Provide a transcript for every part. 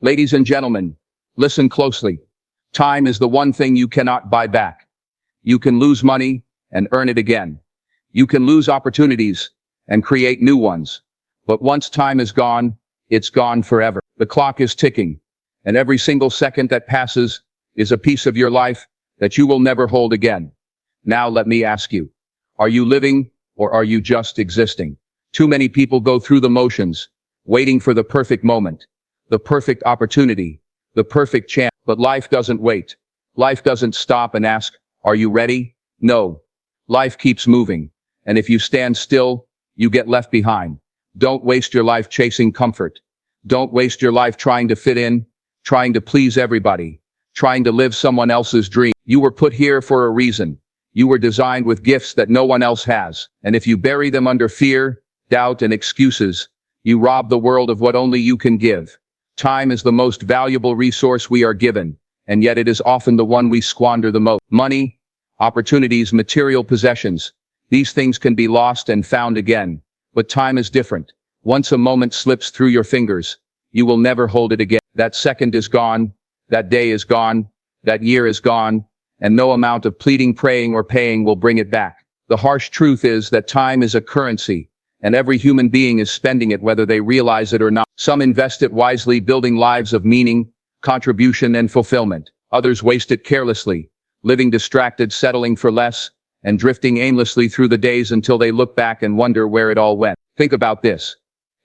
Ladies and gentlemen, listen closely. Time is the one thing you cannot buy back. You can lose money and earn it again. You can lose opportunities and create new ones. But once time is gone, it's gone forever. The clock is ticking, and every single second that passes is a piece of your life that you will never hold again. Now let me ask you, are you living or are you just existing? Too many people go through the motions, waiting for the perfect moment, the perfect opportunity, the perfect chance. But life doesn't wait. Life doesn't stop and ask, are you ready? No. Life keeps moving. And if you stand still, you get left behind. Don't waste your life chasing comfort. Don't waste your life trying to fit in, trying to please everybody, trying to live someone else's dream. You were put here for a reason. You were designed with gifts that no one else has. And if you bury them under fear, doubt, and excuses, you rob the world of what only you can give. Time is the most valuable resource we are given, and yet it is often the one we squander the most. Money, opportunities, material possessions. These things can be lost and found again. But time is different. Once a moment slips through your fingers, you will never hold it again. That second is gone. That day is gone. That year is gone. And no amount of pleading, praying, or paying will bring it back. The harsh truth is that time is a currency, and every human being is spending it whether they realize it or not. Some invest it wisely, building lives of meaning, contribution, and fulfillment. Others waste it carelessly, living distracted, settling for less, and drifting aimlessly through the days until they look back and wonder where it all went. Think about this.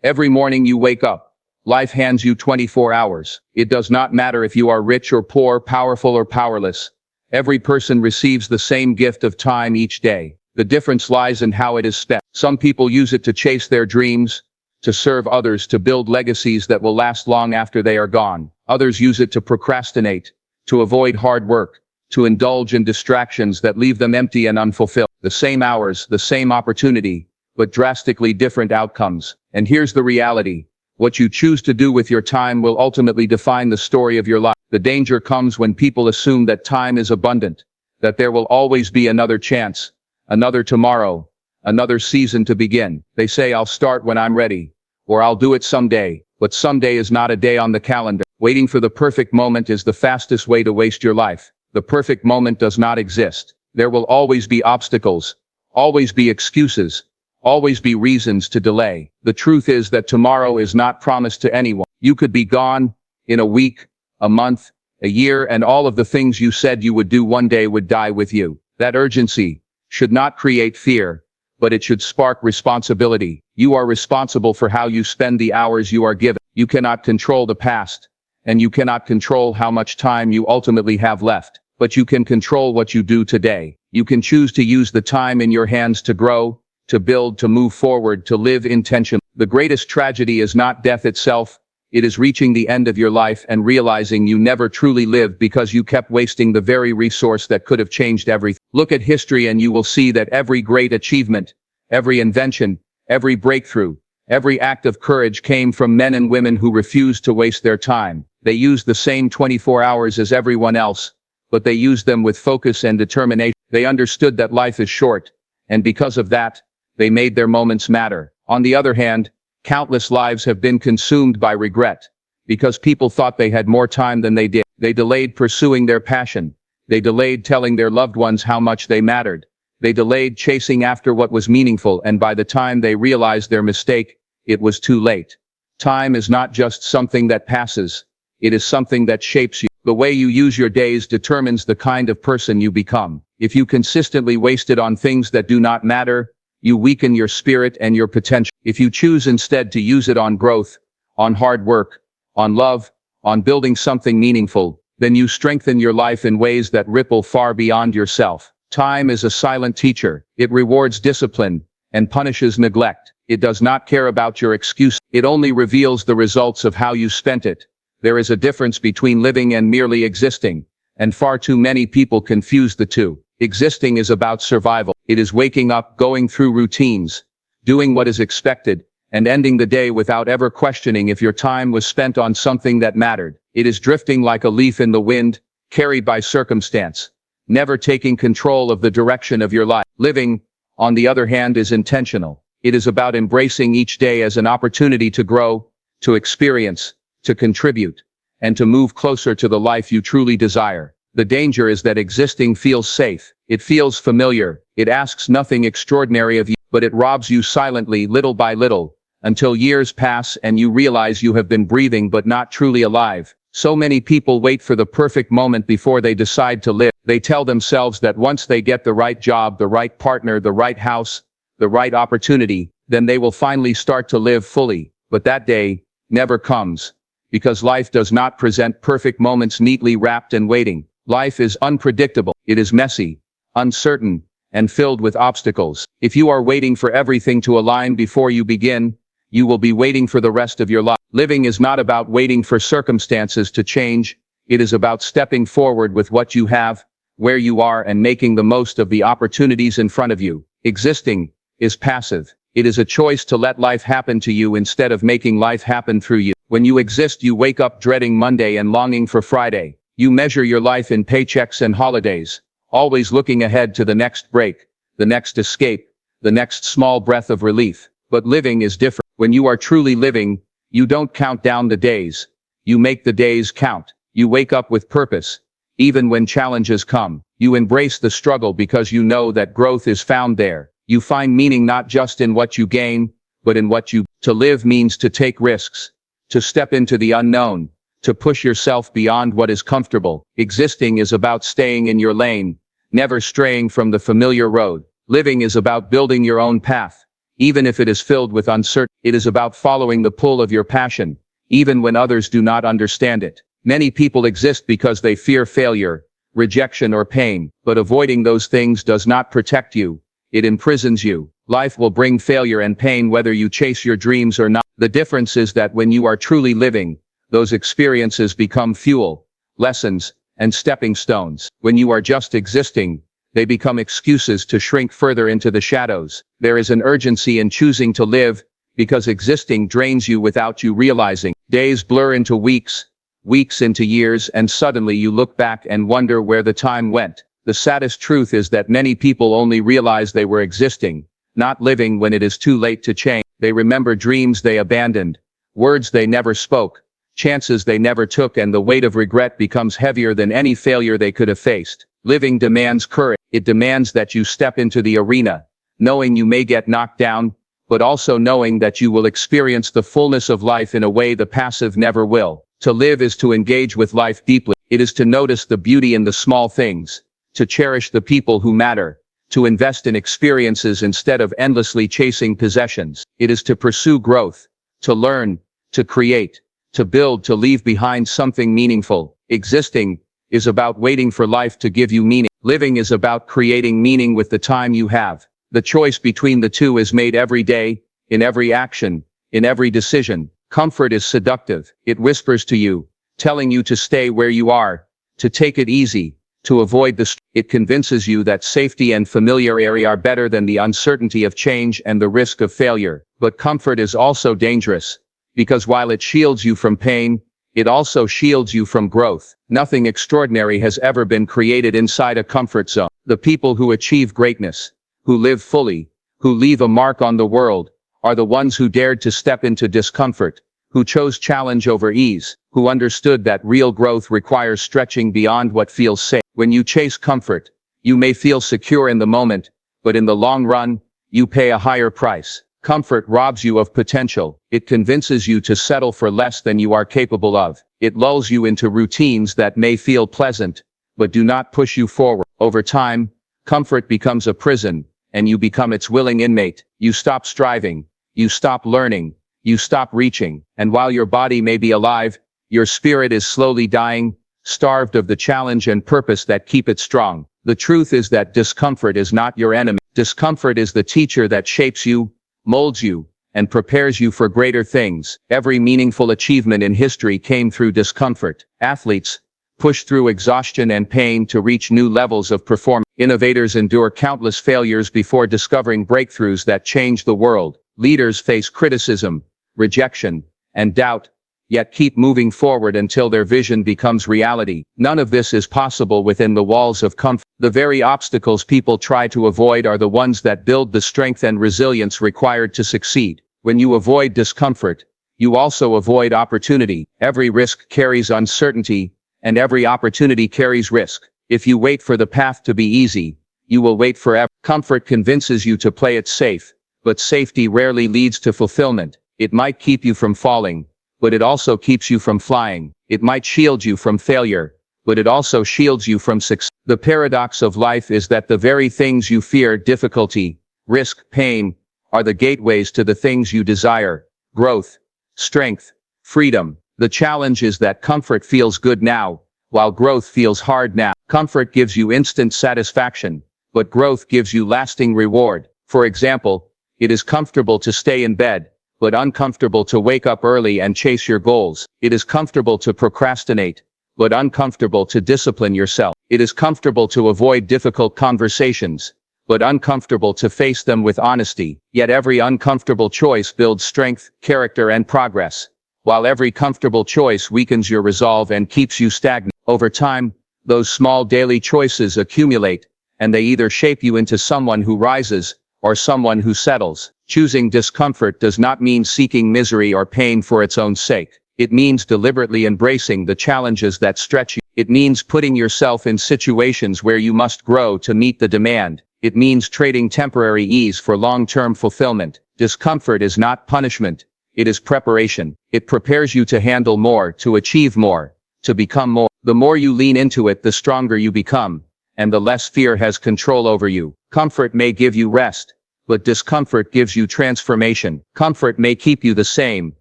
Every morning you wake up, life hands you 24 hours. It does not matter if you are rich or poor, powerful or powerless. Every person receives the same gift of time each day. The difference lies in how it is spent. Some people use it to chase their dreams, to serve others, to build legacies that will last long after they are gone. Others use it to procrastinate, to avoid hard work, to indulge in distractions that leave them empty and unfulfilled. The same hours, the same opportunity, but drastically different outcomes. And here's the reality. What you choose to do with your time will ultimately define the story of your life. The danger comes when people assume that time is abundant, that there will always be another chance, another tomorrow, another season to begin. They say, I'll start when I'm ready, or I'll do it someday. But someday is not a day on the calendar. Waiting for the perfect moment is the fastest way to waste your life. The perfect moment does not exist. There will always be obstacles, always be excuses, always be reasons to delay. The truth is that tomorrow is not promised to anyone. You could be gone in a week, a month, a year, and all of the things you said you would do one day would die with you. That urgency should not create fear, but it should spark responsibility. You are responsible for how you spend the hours you are given. You cannot control the past, and you cannot control how much time you ultimately have left. But you can control what you do today. You can choose to use the time in your hands to grow, to build, to move forward, to live intentionally. The greatest tragedy is not death itself. It is reaching the end of your life and realizing you never truly lived because you kept wasting the very resource that could have changed everything. Look at history and you will see that every great achievement, every invention, every breakthrough, every act of courage came from men and women who refused to waste their time. They used the same 24 hours as everyone else, but they used them with focus and determination. They understood that life is short, and because of that, they made their moments matter. On the other hand, countless lives have been consumed by regret, because people thought they had more time than they did. They delayed pursuing their passion. They delayed telling their loved ones how much they mattered. They delayed chasing after what was meaningful, and by the time they realized their mistake, it was too late. Time is not just something that passes. It is something that shapes you. The way you use your days determines the kind of person you become. If you consistently waste it on things that do not matter, you weaken your spirit and your potential. If you choose instead to use it on growth, on hard work, on love, on building something meaningful, then you strengthen your life in ways that ripple far beyond yourself. Time is a silent teacher. It rewards discipline and punishes neglect. It does not care about your excuse. It only reveals the results of how you spent it. There is a difference between living and merely existing, and far too many people confuse the two. Existing is about survival. It is waking up, going through routines, doing what is expected, and ending the day without ever questioning if your time was spent on something that mattered. It is drifting like a leaf in the wind, carried by circumstance, never taking control of the direction of your life. Living, on the other hand, is intentional. It is about embracing each day as an opportunity to grow, to experience, to contribute, and to move closer to the life you truly desire. The danger is that existing feels safe. It feels familiar. It asks nothing extraordinary of you, but it robs you silently, little by little, until years pass and you realize you have been breathing but not truly alive. So many people wait for the perfect moment before they decide to live. They tell themselves that once they get the right job, the right partner, the right house, the right opportunity, then they will finally start to live fully. But that day never comes, because life does not present perfect moments neatly wrapped and waiting. Life is unpredictable. It is messy, uncertain, and filled with obstacles. If you are waiting for everything to align before you begin, you will be waiting for the rest of your life. Living is not about waiting for circumstances to change. It is about stepping forward with what you have, where you are, and making the most of the opportunities in front of you. Existing is passive. It is a choice to let life happen to you instead of making life happen through you. When you exist, you wake up dreading Monday and longing for Friday. You measure your life in paychecks and holidays, always looking ahead to the next break, the next escape, the next small breath of relief. But living is different. When you are truly living, you don't count down the days. You make the days count. You wake up with purpose. Even when challenges come, you embrace the struggle because you know that growth is found there. You find meaning not just in what you gain, but in what you. To live means to take risks, to step into the unknown, to push yourself beyond what is comfortable. Existing is about staying in your lane, never straying from the familiar road. Living is about building your own path, even if it is filled with uncertainty. It is about following the pull of your passion, even when others do not understand it. Many people exist because they fear failure, rejection, or pain, but avoiding those things does not protect you. It imprisons you. Life will bring failure and pain whether you chase your dreams or not. The difference is that when you are truly living, those experiences become fuel, lessons, and stepping stones. When you are just existing, they become excuses to shrink further into the shadows. There is an urgency in choosing to live, because existing drains you without you realizing. Days blur into weeks, weeks into years, and suddenly you look back and wonder where the time went. The saddest truth is that many people only realize they were existing, not living, when it is too late to change. They remember dreams they abandoned, words they never spoke, chances they never took, and the weight of regret becomes heavier than any failure they could have faced. Living demands courage. It demands that you step into the arena, knowing you may get knocked down, but also knowing that you will experience the fullness of life in a way the passive never will. To live is to engage with life deeply. It is to notice the beauty in the small things, to cherish the people who matter, to invest in experiences instead of endlessly chasing possessions. It is to pursue growth, to learn, to create, to build, to leave behind something meaningful. Existing is about waiting for life to give you meaning. Living is about creating meaning with the time you have. The choice between the two is made every day, in every action, in every decision. Comfort is seductive. It whispers to you, telling you to stay where you are, to take it easy, to avoid the. It convinces you that safety and familiarity are better than the uncertainty of change and the risk of failure. But comfort is also dangerous, because while it shields you from pain, it also shields you from growth. Nothing extraordinary has ever been created inside a comfort zone. The people who achieve greatness, who live fully, who leave a mark on the world, are the ones who dared to step into discomfort, who chose challenge over ease, who understood that real growth requires stretching beyond what feels safe. When you chase comfort, you may feel secure in the moment, but in the long run, you pay a higher price. Comfort robs you of potential. It convinces you to settle for less than you are capable of. It lulls you into routines that may feel pleasant, but do not push you forward. Over time, comfort becomes a prison, and you become its willing inmate. You stop striving, you stop learning, you stop reaching, and while your body may be alive, your spirit is slowly dying, starved of the challenge and purpose that keep it strong. The truth is that discomfort is not your enemy. Discomfort is the teacher that shapes you, molds you, and prepares you for greater things. Every meaningful achievement in history came through discomfort. Athletes push through exhaustion and pain to reach new levels of performance. Innovators endure countless failures before discovering breakthroughs that change the world. Leaders face criticism, rejection, and doubt, yet keep moving forward until their vision becomes reality. None of this is possible within the walls of comfort. The very obstacles people try to avoid are the ones that build the strength and resilience required to succeed. When you avoid discomfort, You also avoid opportunity. Every risk carries uncertainty, and every opportunity carries risk. If you wait for the path to be easy, you will wait forever. Comfort convinces you to play it safe, but safety rarely leads to fulfillment. It might keep you from falling, but it also keeps you from flying. It might shield you from failure, but it also shields you from success. The paradox of life is that the very things you fear, difficulty, risk, pain, are the gateways to the things you desire: growth, strength, freedom. The challenge is that comfort feels good now, while growth feels hard now. Comfort gives you instant satisfaction, but growth gives you lasting reward. For example, it is comfortable to stay in bed, but uncomfortable to wake up early and chase your goals. It is comfortable to procrastinate, but uncomfortable to discipline yourself. It is comfortable to avoid difficult conversations, but uncomfortable to face them with honesty. Yet every uncomfortable choice builds strength, character, and progress, while every comfortable choice weakens your resolve and keeps you stagnant. Over time, those small daily choices accumulate, and they either shape you into someone who rises, or someone who settles. Choosing discomfort does not mean seeking misery or pain for its own sake. It means deliberately embracing the challenges that stretch you. It means putting yourself in situations where you must grow to meet the demand. It means trading temporary ease for long-term fulfillment. Discomfort is not punishment. It is preparation. It prepares you to handle more, to achieve more, to become more. The more you lean into it, the stronger you become, and the less fear has control over you. Comfort may give you rest, but discomfort gives you transformation. Comfort may keep you the same,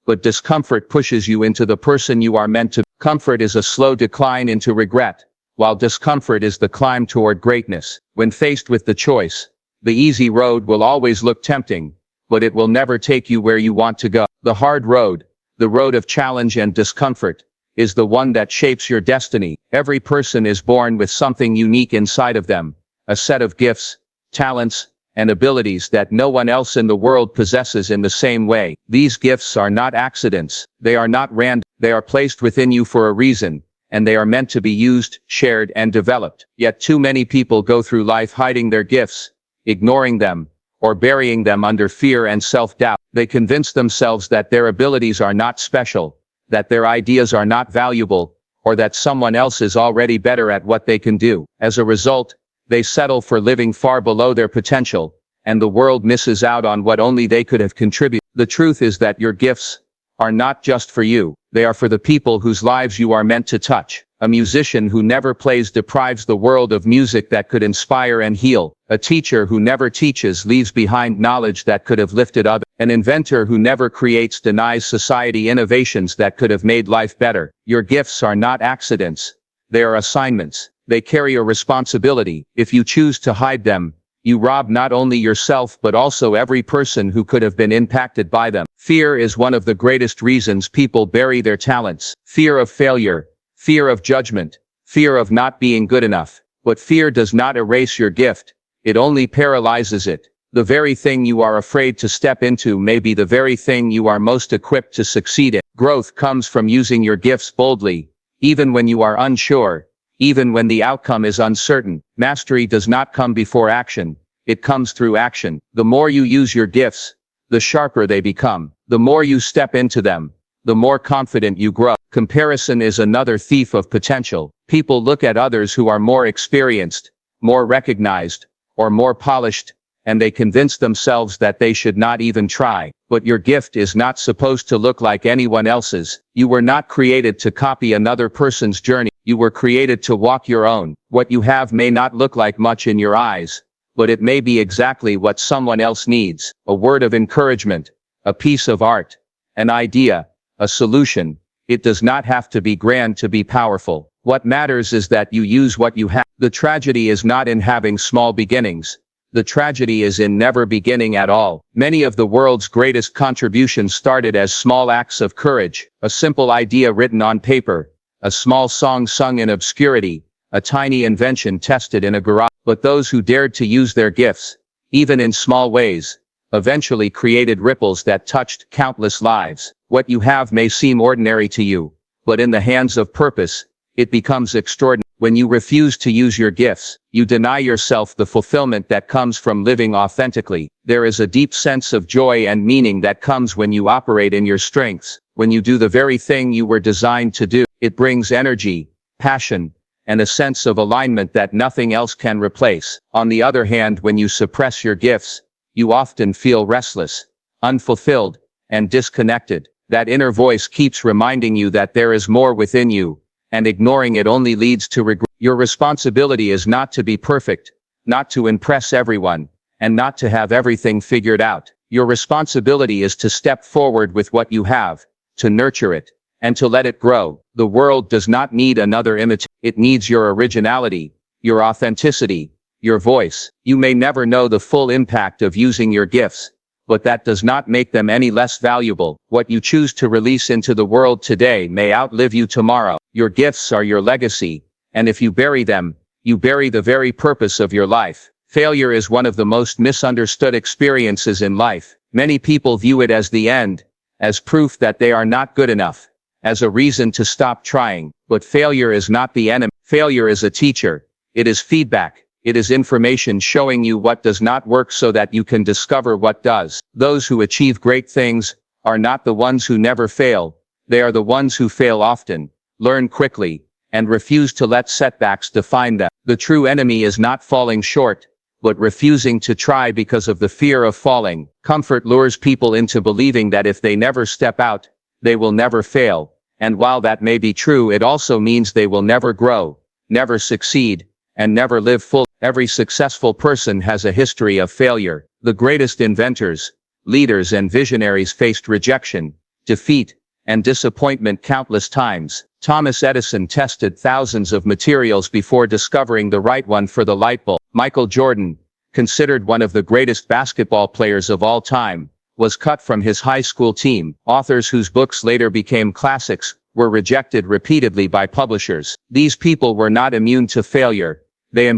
but discomfort pushes you into the person you are meant to be. Comfort is a slow decline into regret, while discomfort is the climb toward greatness. When faced with the choice, the easy road will always look tempting, but it will never take you where you want to go. The hard road, the road of challenge and discomfort, is the one that shapes your destiny. Every person is born with something unique inside of them, a set of gifts, talents, and abilities that no one else in the world possesses in the same way. These gifts are not accidents. They are not random. They are placed within you for a reason, and they are meant to be used, shared, and developed. Yet too many people go through life hiding their gifts, ignoring them, or burying them under fear and self-doubt. They convince themselves that their abilities are not special, that their ideas are not valuable, or that someone else is already better at what they can do. As a result, they settle for living far below their potential, and the world misses out on what only they could have contributed. The truth is that your gifts are not just for you. They are for the people whose lives you are meant to touch. A musician who never plays deprives the world of music that could inspire and heal. A teacher who never teaches leaves behind knowledge that could have lifted others. An inventor who never creates denies society innovations that could have made life better. Your gifts are not accidents. They are assignments. They carry a responsibility. If you choose to hide them, you rob not only yourself but also every person who could have been impacted by them. Fear is one of the greatest reasons people bury their talents. Fear of failure, fear of judgment, fear of not being good enough. But fear does not erase your gift. It only paralyzes it. The very thing you are afraid to step into may be the very thing you are most equipped to succeed in. Growth comes from using your gifts boldly, even when you are unsure, even when the outcome is uncertain. Mastery does not come before action. It comes through action. The more you use your gifts, the sharper they become. The more you step into them, the more confident you grow. Comparison is another thief of potential. People look at others who are more experienced, more recognized, or more polished, and they convince themselves that they should not even try. But your gift is not supposed to look like anyone else's. You were not created to copy another person's journey. You were created to walk your own. What you have may not look like much in your eyes, but it may be exactly what someone else needs. A word of encouragement, a piece of art, an idea, a solution. It does not have to be grand to be powerful. What matters is that you use what you have. The tragedy is not in having small beginnings. The tragedy is in never beginning at all. Many of the world's greatest contributions started as small acts of courage, a simple idea written on paper, a small song sung in obscurity, a tiny invention tested in a garage. But those who dared to use their gifts, even in small ways, eventually created ripples that touched countless lives. What you have may seem ordinary to you, but in the hands of purpose, it becomes extraordinary. When you refuse to use your gifts, you deny yourself the fulfillment that comes from living authentically. There is a deep sense of joy and meaning that comes when you operate in your strengths, when you do the very thing you were designed to do. It brings energy, passion, and a sense of alignment that nothing else can replace. On the other hand, when you suppress your gifts, you often feel restless, unfulfilled, and disconnected. That inner voice keeps reminding you that there is more within you, and ignoring it only leads to regret. Your responsibility is not to be perfect, not to impress everyone, and not to have everything figured out. Your responsibility is to step forward with what you have, to nurture it, and to let it grow. The world does not need another imitation. It needs your originality, your authenticity, your voice. You may never know the full impact of using your gifts, but that does not make them any less valuable. What you choose to release into the world today may outlive you tomorrow. Your gifts are your legacy, and if you bury them, you bury the very purpose of your life. Failure is one of the most misunderstood experiences in life. Many people view it as the end, as proof that they are not good enough, as a reason to stop trying. But failure is not the enemy. Failure is a teacher. It is feedback. It is information showing you what does not work so that you can discover what does. Those who achieve great things are not the ones who never fail. They are the ones who fail often, learn quickly, and refuse to let setbacks define them. The true enemy is not falling short, but refusing to try because of the fear of falling. Comfort lures people into believing that if they never step out, they will never fail. And while that may be true, it also means they will never grow, never succeed, and never live full. Every successful person has a history of failure. The greatest inventors, leaders, and visionaries faced rejection, defeat, and disappointment countless times. Thomas Edison tested thousands of materials before discovering the right one for the light bulb. Michael Jordan, considered one of the greatest basketball players of all time, was cut from his high school team. Authors whose books later became classics were rejected repeatedly by publishers. These people were not immune to failure. They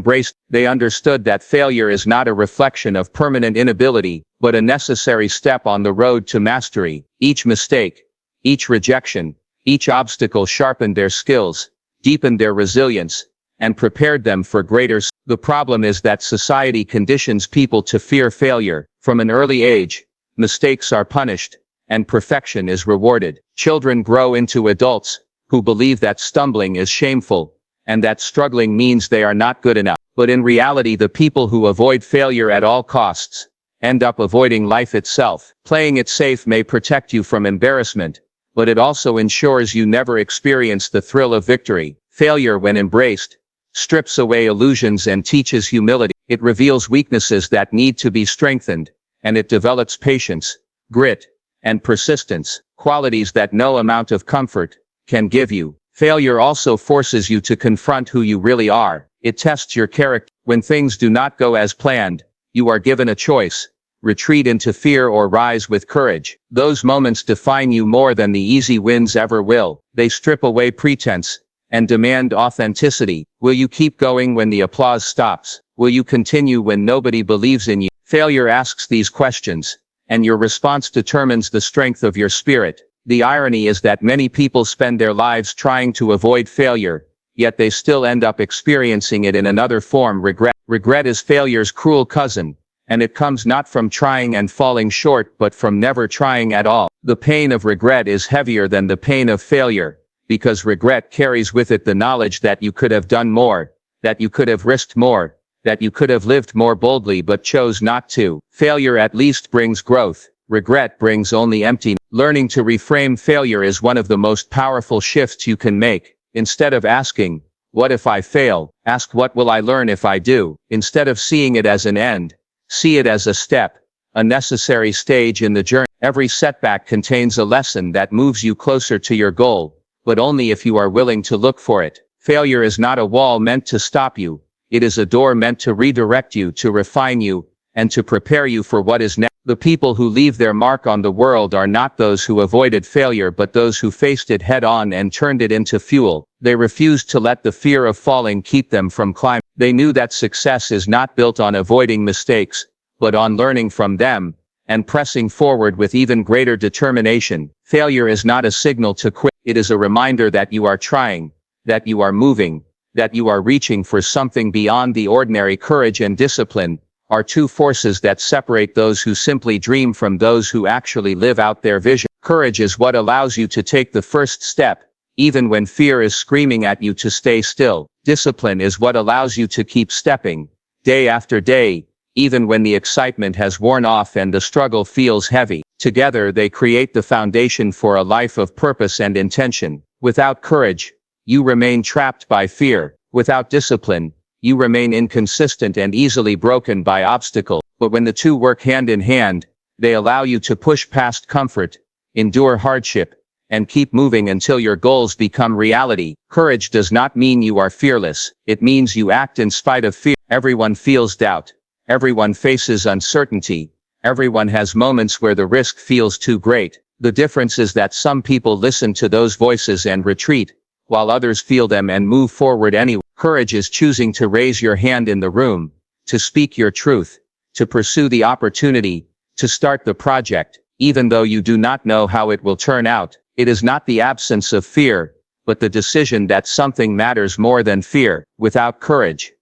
understood that failure is not a reflection of permanent inability, but a necessary step on the road to mastery. Each mistake, each rejection, each obstacle sharpened their skills, deepened their resilience, and prepared them for greater. The problem is that society conditions people to fear failure. From an early age, mistakes are punished, and perfection is rewarded. Children grow into adults who believe that stumbling is shameful, and that struggling means they are not good enough. But in reality, the people who avoid failure at all costs end up avoiding life itself. Playing it safe may protect you from embarrassment, but it also ensures you never experience the thrill of victory. Failure, when embraced, strips away illusions and teaches humility. It reveals weaknesses that need to be strengthened, and it develops patience, grit, and persistence, qualities that no amount of comfort can give you. Failure also forces you to confront who you really are. It tests your character. When things do not go as planned, you are given a choice: retreat into fear or rise with courage. Those moments define you more than the easy wins ever will. They strip away pretense and demand authenticity. Will you keep going when the applause stops? Will you continue when nobody believes in you? Failure asks these questions, and your response determines the strength of your spirit. The irony is that many people spend their lives trying to avoid failure, yet they still end up experiencing it in another form: regret. Regret is failure's cruel cousin, and it comes not from trying and falling short, but from never trying at all. The pain of regret is heavier than the pain of failure, because regret carries with it the knowledge that you could have done more, that you could have risked more, that you could have lived more boldly but chose not to. Failure at least brings growth. Regret brings only emptiness. Learning to reframe failure is one of the most powerful shifts you can make. Instead of asking, "What if I fail?" ask, "What will I learn if I do?" Instead of seeing it as an end, see it as a step, a necessary stage in the journey. Every setback contains a lesson that moves you closer to your goal, but only if you are willing to look for it. Failure is not a wall meant to stop you. It is a door meant to redirect you, to refine you, and to prepare you for what is next. The people who leave their mark on the world are not those who avoided failure, but those who faced it head-on and turned it into fuel. They refused to let the fear of falling keep them from climbing. They knew that success is not built on avoiding mistakes, but on learning from them, and pressing forward with even greater determination. Failure is not a signal to quit. It is a reminder that you are trying, that you are moving, that you are reaching for something beyond the ordinary. Courage and discipline are two forces that separate those who simply dream from those who actually live out their vision. Courage is what allows you to take the first step, even when fear is screaming at you to stay still. Discipline is what allows you to keep stepping, day after day, even when the excitement has worn off and the struggle feels heavy. Together they create the foundation for a life of purpose and intention. Without courage, you remain trapped by fear. Without discipline, you remain inconsistent and easily broken by obstacles. But when the two work hand in hand, they allow you to push past comfort, endure hardship, and keep moving until your goals become reality. Courage does not mean you are fearless. It means you act in spite of fear. Everyone feels doubt. Everyone faces uncertainty. Everyone has moments where the risk feels too great. The difference is that some people listen to those voices and retreat, while others feel them and move forward anyway. Courage is choosing to raise your hand in the room, to speak your truth, to pursue the opportunity, to start the project, even though you do not know how it will turn out. It is not the absence of fear, but the decision that something matters more than fear. Without courage,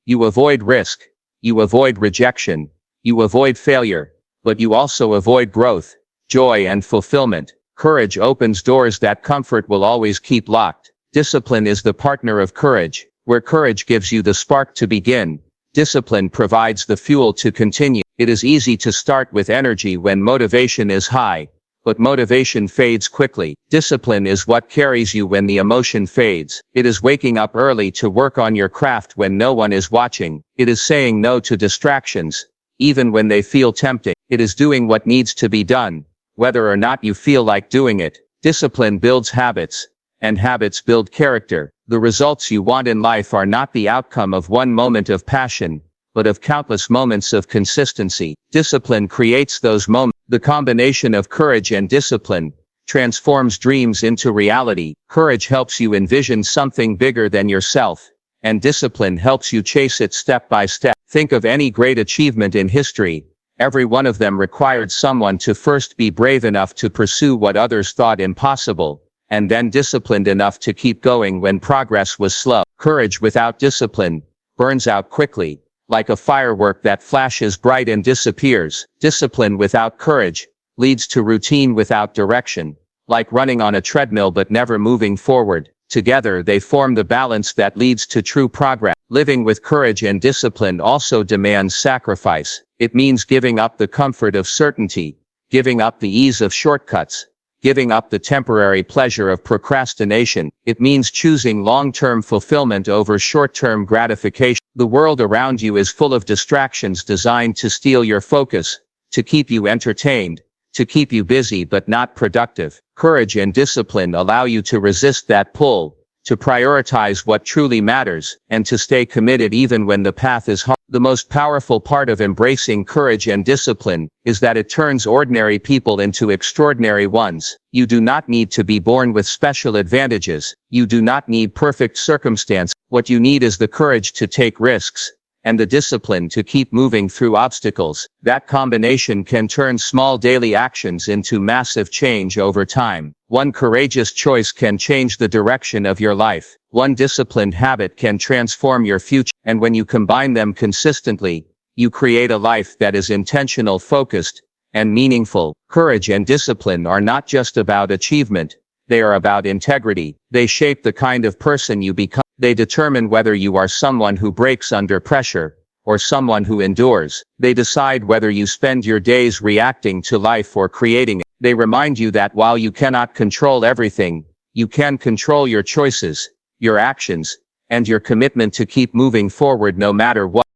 you avoid risk, you avoid rejection, you avoid failure, but you also avoid growth, joy and fulfillment. Courage opens doors that comfort will always keep locked. Discipline is the partner of courage. Where courage gives you the spark to begin, discipline provides the fuel to continue. It is easy to start with energy when motivation is high, but motivation fades quickly. Discipline is what carries you when the emotion fades. It is waking up early to work on your craft when no one is watching. It is saying no to distractions, even when they feel tempting. It is doing what needs to be done, whether or not you feel like doing it. Discipline builds habits, and habits build character. The results you want in life are not the outcome of one moment of passion, but of countless moments of consistency. Discipline creates those moments. The combination of courage and discipline transforms dreams into reality. Courage helps you envision something bigger than yourself, and discipline helps you chase it step by step. Think of any great achievement in history. Every one of them required someone to first be brave enough to pursue what others thought impossible, and then disciplined enough to keep going when progress was slow. Courage without discipline burns out quickly, like a firework that flashes bright and disappears. Discipline without courage leads to routine without direction, like running on a treadmill but never moving forward. Together they form the balance that leads to true progress. Living with courage and discipline also demands sacrifice. It means giving up the comfort of certainty, giving up the ease of shortcuts, giving up the temporary pleasure of procrastination. It means choosing long-term fulfillment over short-term gratification. The world around you is full of distractions designed to steal your focus, to keep you entertained, to keep you busy but not productive. Courage and discipline allow you to resist that pull, to prioritize what truly matters, and to stay committed even when the path is hard. The most powerful part of embracing courage and discipline is that it turns ordinary people into extraordinary ones. You do not need to be born with special advantages. You do not need perfect circumstance. What you need is the courage to take risks, and the discipline to keep moving through obstacles. That combination can turn small daily actions into massive change over time. One courageous choice can change the direction of your life. One disciplined habit can transform your future. And when you combine them consistently, you create a life that is intentional, focused, and meaningful. Courage and discipline are not just about achievement. They are about integrity. They shape the kind of person you become. They determine whether you are someone who breaks under pressure, or someone who endures. They decide whether you spend your days reacting to life or creating it. They remind you that while you cannot control everything, you can control your choices, your actions, and your commitment to keep moving forward no matter what.